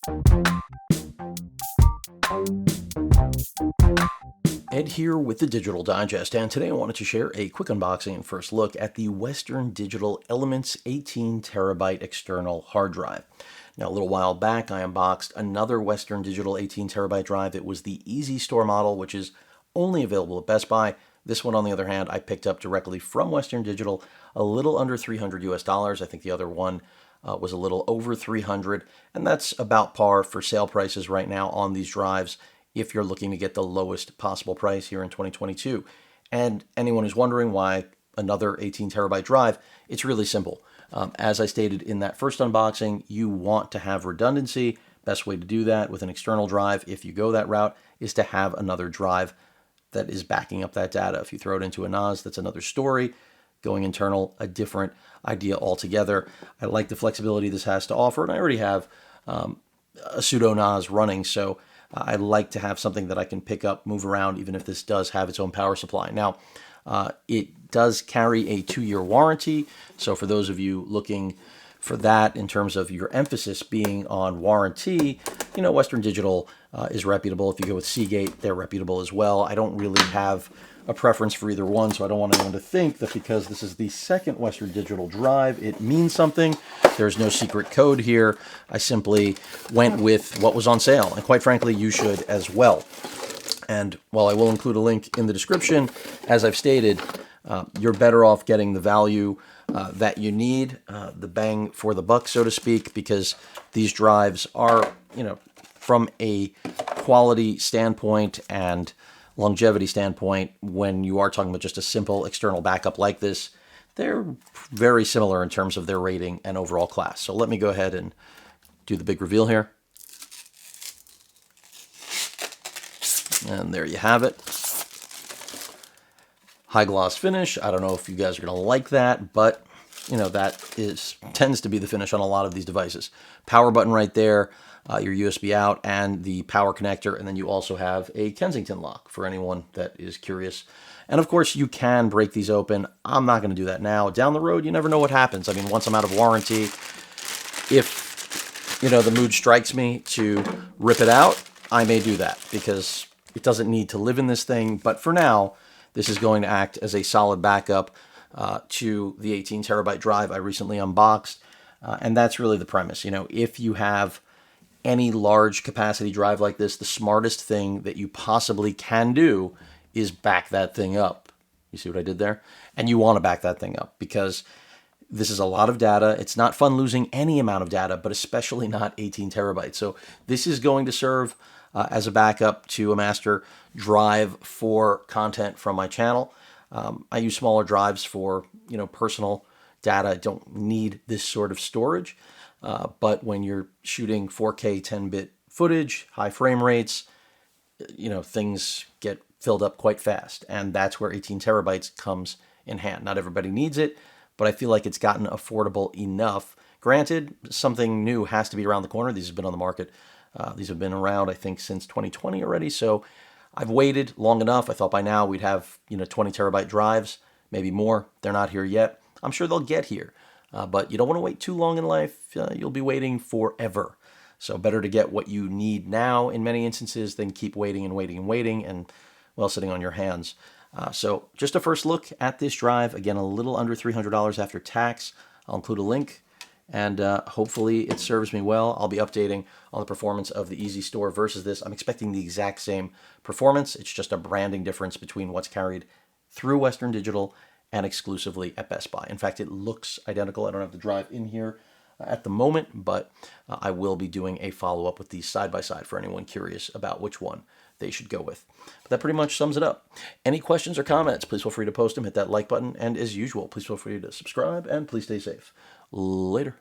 Ed here with the Digital Digest, and today I wanted to share a quick unboxing and first look at the Western Digital Elements 18 terabyte external hard drive. Now, a little while back, I unboxed another Western Digital 18 terabyte drive. It was the Easy Store model, which is only available at Best Buy. This one, on the other hand, I picked up directly from Western Digital, a little under $300 US. I think the other one was a little over 300, and that's about par for sale prices right now on these drives if you're looking to get the lowest possible price here in 2022. And anyone who's wondering why another 18 terabyte drive, it's really simple. As I stated in that first unboxing, you want to have redundancy. Best way to do that with an external drive, if you go that route, is to have another drive that is backing up that data. If you throw it into a NAS, that's another story. Going internal, a different idea altogether. I like the flexibility this has to offer, and I already have a pseudo NAS running, so I like to have something that I can pick up, move around, even if this does have its own power supply. Now, it does carry a 2-year warranty, so for those of you looking for that in terms of your emphasis being on warranty, you know, Western Digital is reputable. If you go with Seagate, they're reputable as well. I don't really have a preference for either one, so I don't want anyone to think that because this is the second Western Digital drive, it means something. There's no secret code here. I simply went with what was on sale, and quite frankly, you should as well. And while I will include a link in the description, as I've stated, you're better off getting the value that you need, the bang for the buck, so to speak, because these drives are, you know, from a quality standpoint and longevity standpoint, when you are talking about just a simple external backup like this, they're very similar in terms of their rating and overall class. So let me go ahead and do the big reveal here. And there you have it. High gloss finish. I don't know if you guys are going to like that, but you know, that tends to be the finish on a lot of these devices. Power button right there, your USB out, and the power connector, and then you also have a Kensington lock for anyone that is curious. And of course, you can break these open. I'm not going to do that now. Down the road, you never know what happens. I mean, once I'm out of warranty, if, you know, the mood strikes me to rip it out, I may do that because it doesn't need to live in this thing. But for now, this is going to act as a solid backup to the 18 terabyte drive I recently unboxed. And that's really the premise. You know, if you have any large capacity drive like this, the smartest thing that you possibly can do is back that thing up. You see what I did there? And you want to back that thing up because this is a lot of data. It's not fun losing any amount of data, but especially not 18 terabytes. So this is going to serve as a backup to a master drive for content from my channel. I use smaller drives for, you know, personal data. I don't need this sort of storage. But when you're shooting 4K 10-bit footage, high frame rates, you know, things get filled up quite fast. And that's where 18 terabytes comes in hand. Not everybody needs it, but I feel like it's gotten affordable enough. Granted, something new has to be around the corner. These have been on the market. These have been around, I think, since 2020 already. So I've waited long enough. I thought by now we'd have, you know, 20 terabyte drives, maybe more. They're not here yet. I'm sure they'll get here. But you don't want to wait too long in life. You'll be waiting forever. So better to get what you need now in many instances than keep waiting and waiting and waiting and, well, sitting on your hands. So just a first look at this drive. Again, a little under $300 after tax. I'll include a link. And hopefully it serves me well. I'll be updating on the performance of the Easy Store versus this. I'm expecting the exact same performance. It's just a branding difference between what's carried through Western Digital and exclusively at Best Buy. In fact, it looks identical. I don't have the drive in here at the moment, but I will be doing a follow-up with these side by side for anyone curious about which one they should go with. But that pretty much sums it up. Any questions or comments, please feel free to post them. Hit that like button. And as usual, please feel free to subscribe and please stay safe. Later.